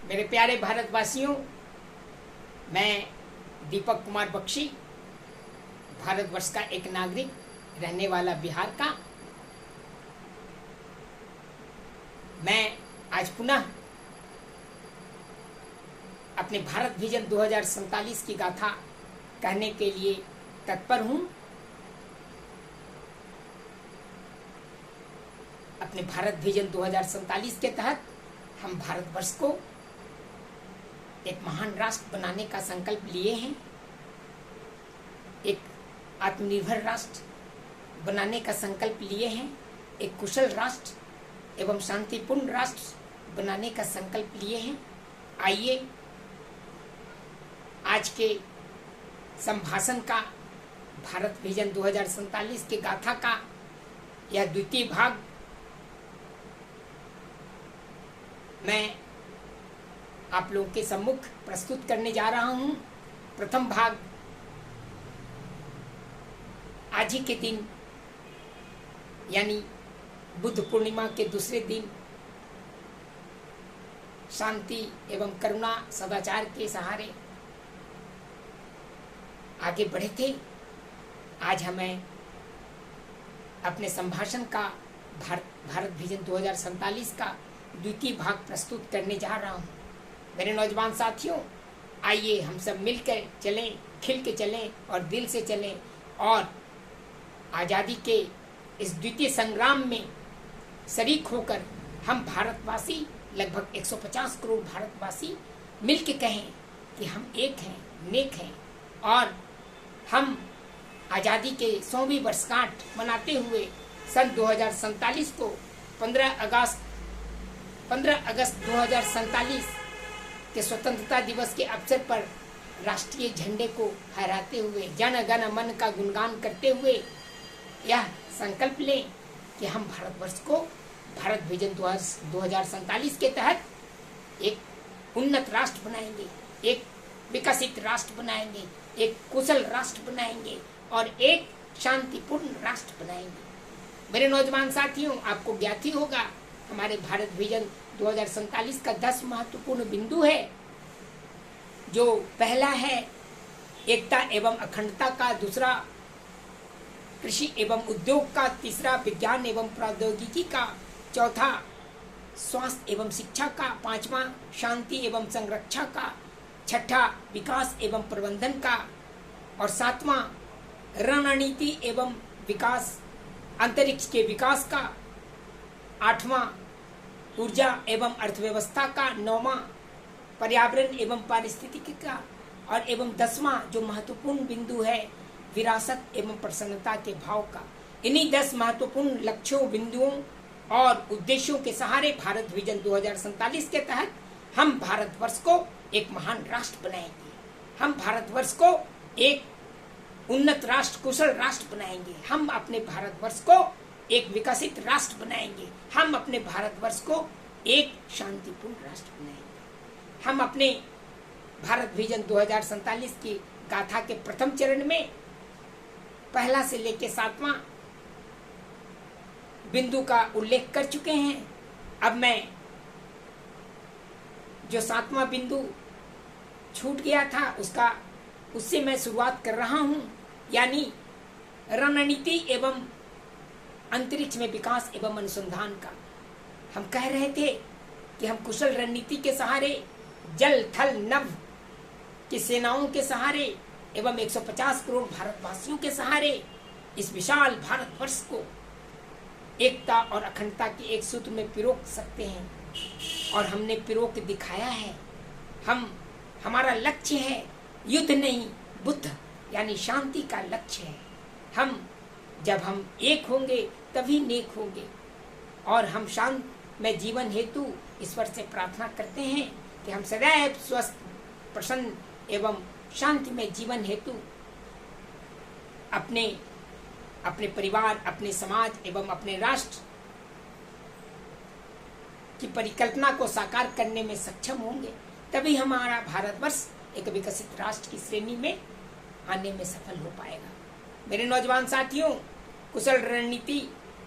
मेरे प्यारे भारतवासियों, मैं दीपक कुमार बख्शी, भारतवर्ष का एक नागरिक, रहने वाला बिहार का। मैं आज पुनः अपने भारत विजन 2047 की गाथा कहने के लिए तत्पर हूँ। अपने भारत विजन 2047 के तहत हम भारतवर्ष को एक महान राष्ट्र बनाने का संकल्प लिए हैं। एक आत्मनिर्भर राष्ट्र बनाने का संकल्प लिए हैं। एक कुशल राष्ट्र एवं शांतिपूर्ण राष्ट्र बनाने का संकल्प लिए हैं। आइए आज के संभाषण का, भारत विजन 2047 के गाथा का यह द्वितीय भाग मैं आप लोगों के सम्मुख प्रस्तुत करने जा रहा हूं। प्रथम भाग आज ही के दिन यानी बुद्ध पूर्णिमा के दूसरे दिन शांति एवं करुणा सदाचार के सहारे आगे बढ़े थे। आज हमें अपने संभाषण का भारत विजन 2047 का द्वितीय भाग प्रस्तुत करने जा रहा हूं। मेरे नौजवान साथियों, आइए हम सब मिलकर चलें, खिल के चलें और दिल से चलें और आज़ादी के इस द्वितीय संग्राम में शरीक होकर हम भारतवासी, लगभग 150 करोड़ भारतवासी मिल के कहें कि हम एक हैं, नेक हैं और हम आज़ादी के 100वीं वर्षगांठ मनाते हुए सन 2047 को 15 अगस्त 2047 के स्वतंत्रता दिवस के अवसर पर राष्ट्रीय झंडे को फहराते हुए, जन गण मन का गुणगान करते हुए यह संकल्प लें कि हम भारतवर्ष को भारत विजन 2047 के तहत एक उन्नत राष्ट्र बनाएंगे, एक विकसित राष्ट्र बनाएंगे, एक कुशल राष्ट्र बनाएंगे और एक शांतिपूर्ण राष्ट्र बनाएंगे। मेरे नौजवान साथियों, आपको ज्ञात ही होगा हमारे भारत विजन 2047 का 10 महत्वपूर्ण बिंदु है। जो पहला है एकता एवं अखंडता का, दूसरा कृषि एवं उद्योग का, तीसरा विज्ञान एवं प्रौद्योगिकी का, चौथा स्वास्थ्य एवं शिक्षा का, पांचवा शांति एवं संरक्षा का, छठा विकास एवं प्रबंधन का और सातवां रणनीति एवं विकास, अंतरिक्ष के विकास का, आठवां ऊर्जा एवं अर्थव्यवस्था का, नौवां पर्यावरण एवं पारिस्थितिकी का और एवं 10वां जो महत्वपूर्ण बिंदु है विरासत एवं प्रसन्नता के भाव का। इन्हीं 10 महत्वपूर्ण लक्ष्यों, बिंदुओं और उद्देश्यों के सहारे भारत विजन 2047 के तहत हम भारतवर्ष को एक महान राष्ट्र बनाएंगे। हम भारतवर्ष को एक उन्नत राष्ट्र, कुशल राष्ट्र बनाएंगे। हम अपने भारतवर्ष को एक विकसित राष्ट्र बनाएंगे। हम अपने भारतवर्ष को एक शांतिपूर्ण राष्ट्र बनाएंगे। हम अपने भारत विजन 2047 की गाथा के प्रथम चरण में पहला से लेकर 7वां बिंदु का उल्लेख कर चुके हैं। अब मैं जो 7वां बिंदु छूट गया था उससे मैं शुरुआत कर रहा हूं, यानी रणनीति एवं अंतरिक्ष में विकास एवं अनुसंधान का। हम कह रहे थे कि हम कुशल रणनीति के सहारे, जल थल नभ की सेनाओं के सहारे एवं 150 करोड़ भारतवासियों के सहारे इस विशाल भारतवर्ष को एकता और अखंडता के एक सूत्र में पिरोक सकते हैं और हमने पिरोक दिखाया है। हमारा लक्ष्य है युद्ध नहीं, बुद्ध यानी शांति का लक्ष्य है। जब हम एक होंगे तभी नेक होंगे और हम शांत में जीवन हेतु ईश्वर से प्रार्थना करते हैं कि हम सदैव स्वस्थ, प्रसन्न एवं शांति में जीवन हेतु अपने परिवार, अपने समाज एवं अपने राष्ट्र की परिकल्पना को साकार करने में सक्षम होंगे। तभी हमारा भारतवर्ष एक विकसित राष्ट्र की श्रेणी में आने में सफल हो पाएगा। मेरे नौजवान साथियों, कुशल रणनीति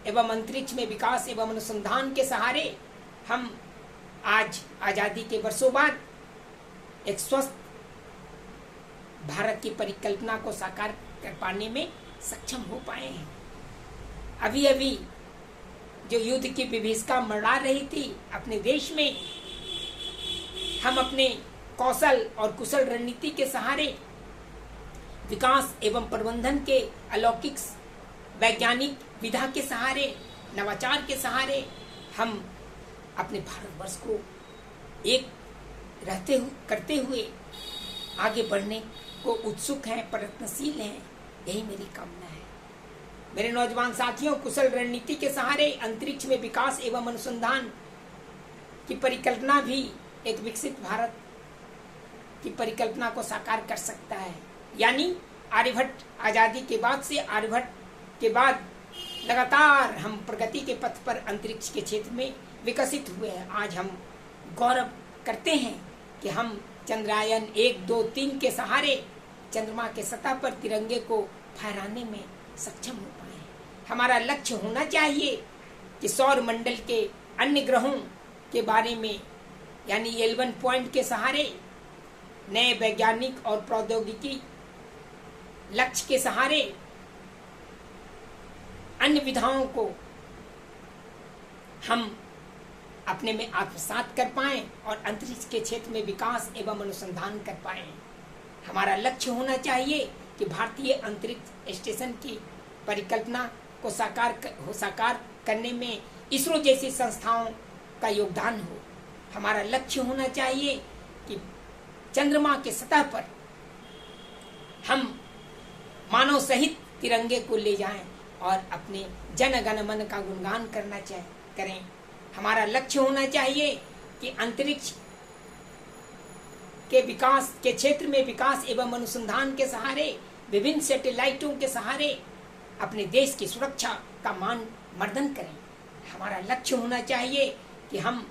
एवं अंतरिक्ष में विकास एवं अनुसंधान के सहारे हम आज आज़ादी के वर्षों बाद एक स्वस्थ भारत की परिकल्पना को साकार कर पाने में सक्षम हो पाए हैं। अभी अभी जो युद्ध की विभीषिका मंडरा रही थी अपने देश में, हम अपने कौशल और कुशल रणनीति के सहारे, विकास एवं प्रबंधन के अलौकिक वैज्ञानिक विधा के सहारे, नवाचार के सहारे हम अपने भारतवर्ष को एक करते हुए आगे बढ़ने को उत्सुक हैं, प्रयत्नशील हैं। यही मेरी कामना है। मेरे नौजवान साथियों, कुशल रणनीति के सहारे अंतरिक्ष में विकास एवं अनुसंधान की परिकल्पना भी एक विकसित भारत की परिकल्पना को साकार कर सकता है। यानी आर्यभट्ट आजादी के बाद से, आर्यभट्ट के बाद लगातार हम प्रगति के पथ पर अंतरिक्ष के क्षेत्र में विकसित हुए हैं। आज हम गौरव करते हैं कि हम चंद्रयान 1, 2, 3 के सहारे चंद्रमा के सतह पर तिरंगे को फहराने में सक्षम हो पाए हैं। हमारा लक्ष्य होना चाहिए कि सौर मंडल के अन्य ग्रहों के बारे में, यानी L1 पॉइंट के सहारे नए वैज्ञानिक और प्रौद्योगिकी लक्ष्य के सहारे अन्य विधाओं को हम अपने में आत्मसात कर पाएं और अंतरिक्ष के क्षेत्र में विकास एवं अनुसंधान कर पाएं। हमारा लक्ष्य होना चाहिए कि भारतीय अंतरिक्ष स्टेशन की परिकल्पना को साकार करने में इसरो जैसी संस्थाओं का योगदान हो। हमारा लक्ष्य होना चाहिए कि चंद्रमा के सतह पर हम मानव सहित तिरंगे को ले जाएं और अपने जन गण मन का गुणगान करें। हमारा लक्ष्य होना चाहिए कि अंतरिक्ष के विकास के क्षेत्र में विकास एवं अनुसंधान के सहारे, विभिन्न सैटेलाइटों के सहारे अपने देश की सुरक्षा का मान मर्दन करें। हमारा लक्ष्य होना चाहिए कि हम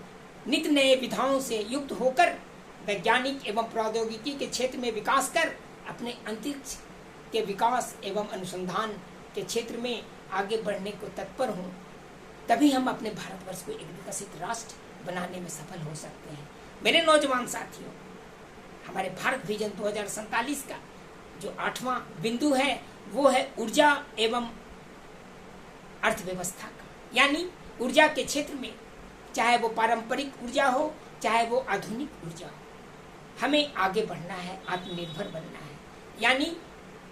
नित्य नए विधाओं से युक्त होकर वैज्ञानिक एवं प्रौद्योगिकी के क्षेत्र में विकास कर अपने अंतरिक्ष के विकास एवं अनुसंधान के क्षेत्र में आगे बढ़ने को तत्पर हों। तभी हम अपने भारतवर्ष को एक विकसित राष्ट्र बनाने में सफल हो सकते हैं। मेरे नौजवान साथियों, हमारे भारत विजन 2047 का जो 8वां बिंदु है वो है ऊर्जा एवं अर्थव्यवस्था का। यानी ऊर्जा के क्षेत्र में, चाहे वो पारंपरिक ऊर्जा हो, चाहे वो आधुनिक ऊर्जा हो, हमें आगे बढ़ना है, आत्मनिर्भर बनना है। यानी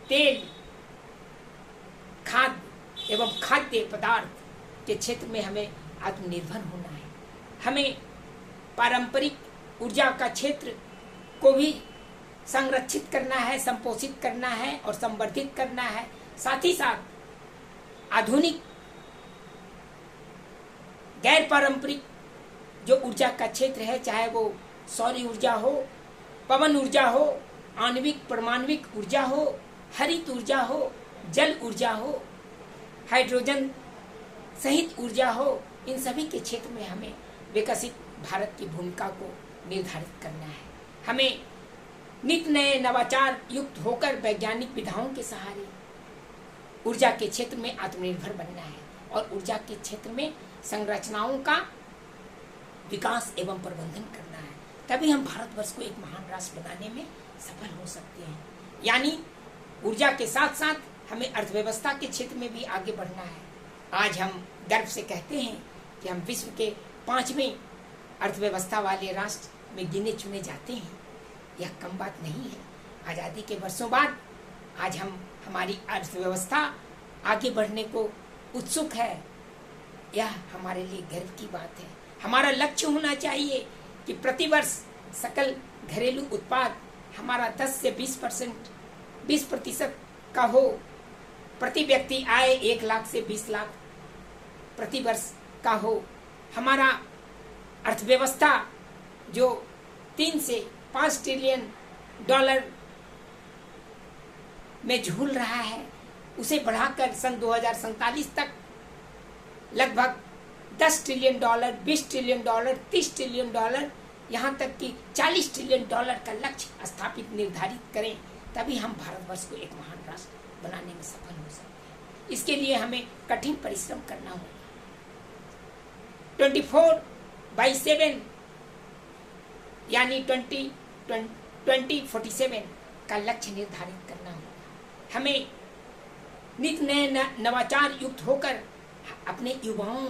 तेल, खाद्य एवं खाद्य पदार्थ के क्षेत्र में हमें आत्मनिर्भर होना है। हमें पारंपरिक ऊर्जा का क्षेत्र को भी संरक्षित करना है, संपोषित करना है और संवर्धित करना है। साथ ही साथ आधुनिक गैर पारंपरिक जो ऊर्जा का क्षेत्र है, चाहे वो सौर ऊर्जा हो, पवन ऊर्जा हो, आणविक परमाणविक ऊर्जा हो, हरित ऊर्जा हो, जल ऊर्जा हो, हाइड्रोजन सहित ऊर्जा हो, इन सभी के क्षेत्र में हमें विकसित भारत की भूमिका को निर्धारित करना है। हमें नित्य नए नवाचार युक्त होकर वैज्ञानिक विधाओं के सहारे ऊर्जा के क्षेत्र में आत्मनिर्भर बनना है और ऊर्जा के क्षेत्र में संरचनाओं का विकास एवं प्रबंधन करना है। तभी हम भारतवर्ष को एक महान राष्ट्र बनाने में सफल हो सकते हैं। यानी ऊर्जा के साथ साथ हमें अर्थव्यवस्था के क्षेत्र में भी आगे बढ़ना है। आज हम गर्व से कहते हैं कि हम विश्व के 5वें अर्थव्यवस्था वाले राष्ट्र में गिने चुने जाते हैं। यह कम बात नहीं है। आज़ादी के वर्षों बाद आज हम हमारी अर्थव्यवस्था आगे बढ़ने को उत्सुक है। यह हमारे लिए गर्व की बात है। हमारा लक्ष्य होना चाहिए कि प्रतिवर्ष सकल घरेलू उत्पाद हमारा 10 से 20% का हो। प्रति व्यक्ति आय 1 लाख से 20 लाख प्रतिवर्ष का हो। हमारा अर्थव्यवस्था जो 3 से 5 ट्रिलियन डॉलर में झूल रहा है, उसे बढ़ाकर सन 2047 तक लगभग 10 trillion dollar, 20 trillion dollar, 30 trillion dollar, यहाँ तक कि 40 ट्रिलियन डॉलर का लक्ष्य स्थापित निर्धारित करें। तभी हम भारतवर्ष को एक महान राष्ट्र बनाने में सफल हो सकते हैं। इसके लिए हमें कठिन परिश्रम करना होगा। 24/7 यानी 2047 का लक्ष्य निर्धारित करना होगा। हमें नित नए नवाचार युक्त होकर अपने युवाओं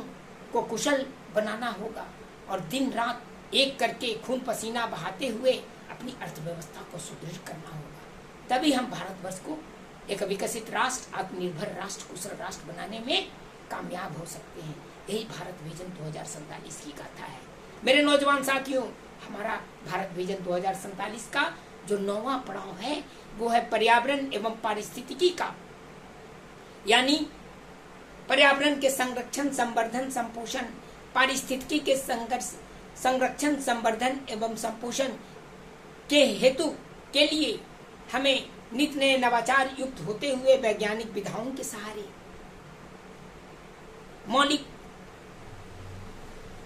को कुशल बनाना होगा और दिन रात एक करके खून पसीना बहाते हुए अपनी अर्थव्यवस्था को सुदृढ़ करना होगा। तभी हम भारतवर्ष को एक विकसित राष्ट्र, आत्मनिर्भर राष्ट्र, कुशल राष्ट्र बनाने में कामयाब हो सकते हैं। यही भारत विजन 2047 की गाथा है। मेरे नौजवान साथियों, हमारा भारत विजन 2047 का जो 9वां पड़ाव है वो है पर्यावरण एवं पारिस्थितिकी का, यानी पर्यावरण के संरक्षण, संवर्धन, संपोषण, पारिस्थितिकी के संरक्षण, संवर्धन एवं संपोषण के हेतु के लिए हमें नित नए नवाचार युक्त होते हुए वैज्ञानिक विधाओं के सहारे मौलिक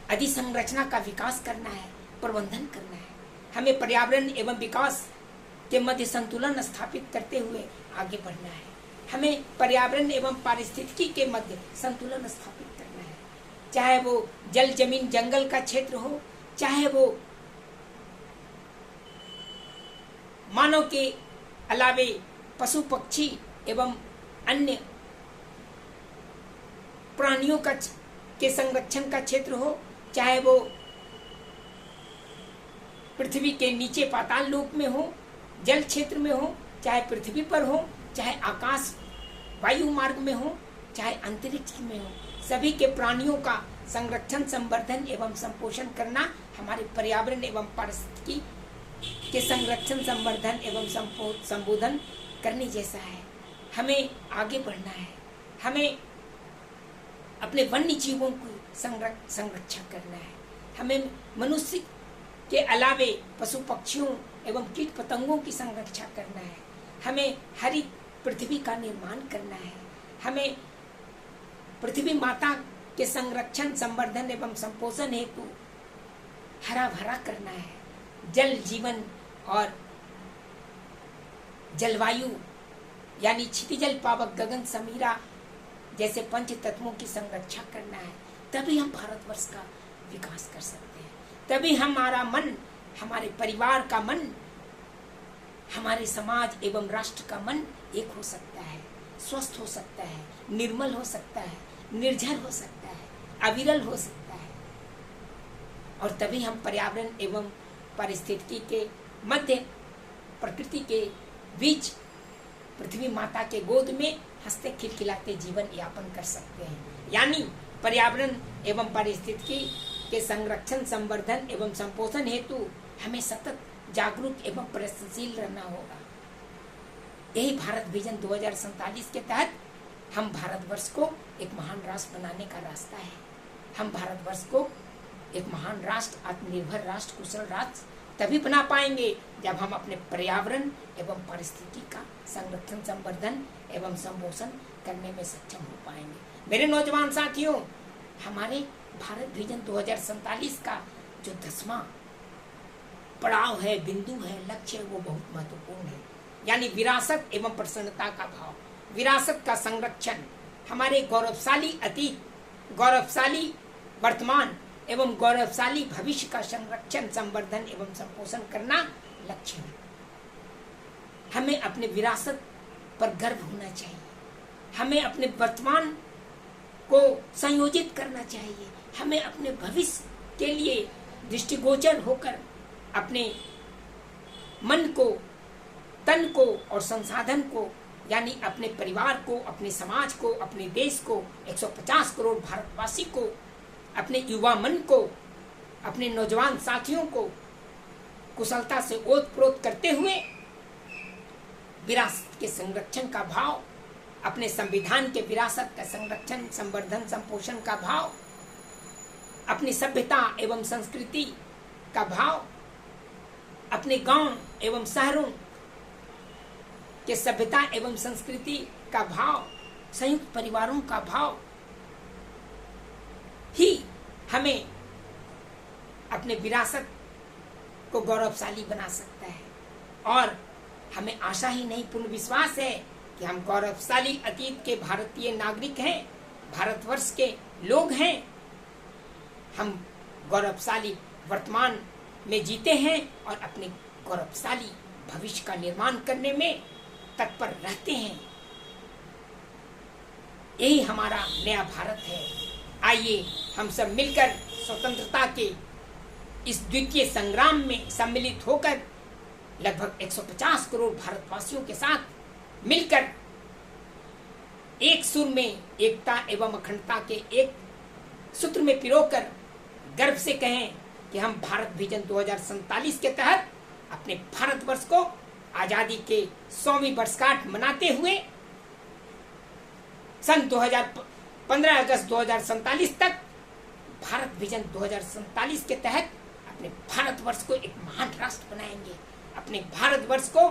अधिसंरचना का विकास करना है, प्रबंधन करना है। हमें पर्यावरण एवं विकास के मध्य संतुलन स्थापित करते हुए आगे बढ़ना है। हमें पर्यावरण एवं पारिस्थितिकी के मध्य संतुलन स्थापित करना है, चाहे वो जल, जमीन, जंगल का क्षेत्र हो, चाहे वो मानव के अलावे पशु, पक्षी एवं अन्य प्राणियों के संरक्षण का क्षेत्र हो, चाहे वो पृथ्वी के नीचे पाताल लोक में हो, जल क्षेत्र में हो, चाहे पृथ्वी पर हो, चाहे आकाश वायु मार्ग में हो, चाहे अंतरिक्ष में हो, सभी के प्राणियों का संरक्षण, संवर्धन एवं संपोषण करना हमारे पर्यावरण एवं पारिस्थितिकी के संरक्षण, संवर्धन एवं संबोधन करने जैसा है। हमें आगे बढ़ना है। हमें अपने वन्य जीवों की संरक्षण करना है। हमें मनुष्य के अलावे पशु, पक्षियों एवं कीट पतंगों की संरक्षा करना है। हमें हरित पृथ्वी का निर्माण करना है। हमें पृथ्वी माता के संरक्षण, संवर्धन एवं संपोषण हेतु हरा भरा करना है। जल, जीवन और जलवायु यानी क्षितिजल, पावक, गगन, समीरा जैसे पंच तत्वों की संरक्षा करना है। तभी हम भारतवर्ष का विकास कर सकते हैं। तभी हमारा मन, हमारे परिवार का मन, हमारे समाज एवं राष्ट्र का मन एक हो सकता है, स्वस्थ हो सकता है, निर्मल हो सकता है, निर्झर हो सकता है, अविरल हो सकता है। और तभी हम पर्यावरण एवं पारिस्थितिकी के मध्य, प्रकृति के बीच, पृथ्वी माता के गोद में हंसते खिलखिलाते जीवन यापन कर सकते हैं। यानी पर्यावरण एवं पारिस्थितिकी के संरक्षण, संवर्धन एवं संपोषण हेतु हमें सतत जागरूक एवं प्रयत्नशील रहना होगा। यही भारत विजन 2047 के तहत हम भारतवर्ष को एक महान राष्ट्र बनाने का रास्ता है। हम भारतवर्ष को एक महान राष्ट्र, आत्मनिर्भर राष्ट्र, कुशल राष्ट्र तभी बना पाएंगे जब हम अपने पर्यावरण एवं पारिस्थितिकी का संरक्षण, संवर्धन एवं संपोषण करने में सक्षम हो पाएंगे। मेरे नौजवान साथियों, हमारे भारत विजन 2047 का जो 10वां पड़ाव है, बिंदु है, लक्ष्य है, वो बहुत महत्वपूर्ण है। यानी विरासत एवं प्रसन्नता का भाव, विरासत का संरक्षण, हमारे गौरवशाली अतीत, गौरवशाली वर्तमान एवं गौरवशाली भविष्य का संरक्षण, संवर्धन एवं संपोषण करना लक्ष्य है। हमें अपने विरासत पर गर्व होना चाहिए। हमें अपने वर्तमान को संयोजित करना चाहिए। हमें अपने भविष्य के लिए दृष्टिगोचर होकर अपने मन को, तन को और संसाधन को, यानी अपने परिवार को, अपने समाज को, अपने देश को, 150 करोड़ भारतवासी को, अपने युवा मन को, अपने नौजवान साथियों को कुशलता से ओत-प्रोत करते हुए विरासत के संरक्षण का भाव, अपने संविधान के विरासत का संरक्षण, संवर्धन, संपोषण का भाव, अपनी सभ्यता एवं संस्कृति का भाव, अपने गांव एवं शहरों के सभ्यता एवं संस्कृति का भाव, संयुक्त परिवारों का भाव ही हमें अपने विरासत को गौरवशाली बना सकता है। और हमें आशा ही नहीं, पूर्ण विश्वास है कि हम गौरवशाली अतीत के भारतीय नागरिक हैं, भारतवर्ष के लोग हैं। हम गौरवशाली वर्तमान में जीते हैं और अपने गौरवशाली भविष्य का निर्माण करने में तत्पर रहते हैं। यही हमारा नया भारत है। आइए हम सब मिलकर स्वतंत्रता के इस द्वितीय संग्राम में सम्मिलित होकर लगभग 150 करोड़ भारतवासियों के साथ मिलकर एक सुर में एकता एवं अखंडता के एक सूत्र में पिरोकर गर्व से कहें कि हम भारत विजन 2047 के तहत अपने भारतवर्ष को आजादी के 100वीं वर्षगांठ मनाते हुए सन 15 अगस्त 2047 तक भारत विजन 2047 के तहत अपने भारतवर्ष को एक महान राष्ट्र बनाएंगे, अपने भारतवर्ष को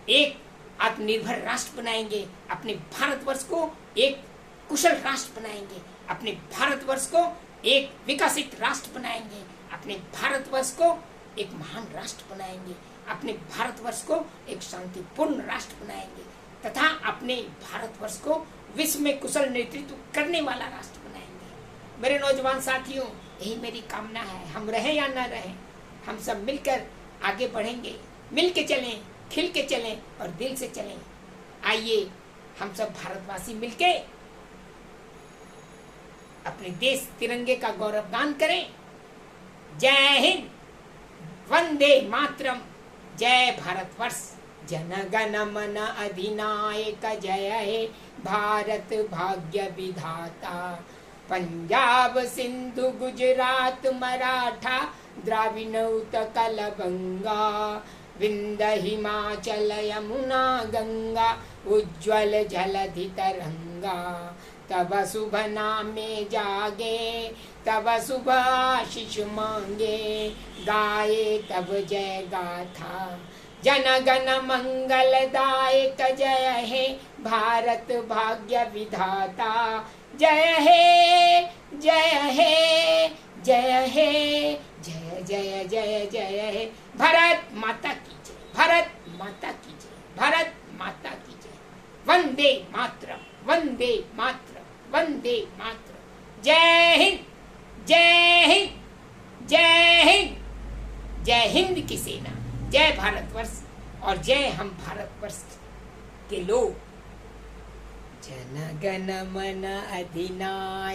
एक आत्मनिर्भर राष्ट्र बनाएंगे, अपने भारतवर्ष को एक कुशल राष्ट्र बनाएंगे, अपने भारतवर्ष को एक विकसित राष्ट्र बनाएंगे, अपने भारतवर्ष को एक महान राष्ट्र बनाएंगे, अपने भारतवर्ष को एक शांतिपूर्ण राष्ट्र बनाएंगे तथा अपने भारतवर्ष को विश्व में कुशल नेतृत्व करने वाला राष्ट्र बनाएंगे। मेरे नौजवान साथियों, यही मेरी कामना है। हम रहें या न रहें, हम सब मिलकर आगे बढ़ेंगे, मिल के चलें, खिल के चलें और दिल से चलें। आइए हम सब भारतवासी मिलके अपने देश तिरंगे का गौरवगान करें। जय हिंद, वंदे मातरम, जय भारतवर्ष। जन गण मन अधिनायक जय हे भारत भाग्य विधाता। पंजाब सिंधु गुजरात मराठा द्राविड़ उत्कल गंगा, विंध्य हिमाचल यमुना गंगा, उज्ज्वल जलधि तरंगा। तब शुभ नामे जागे, तब शुभ आशीष मांगे, गाये तब जय गाथा। जन गण मंगलदायक जय हे भारत भाग्य विधाता। जय हे जय हे जय हे जय जय जय जय हे। भारत माता की जय, भारत माता की जय, भारत माता की जय। वंदे मातरम, वंदे मातरम, वंदे मातरम। जय हिंद, जय हिंद, जय हिंद। जय हिंद की सेना, जय भारतवर्ष और जय हम भारतवर्ष के लोग। जन गण मन अधिनायक।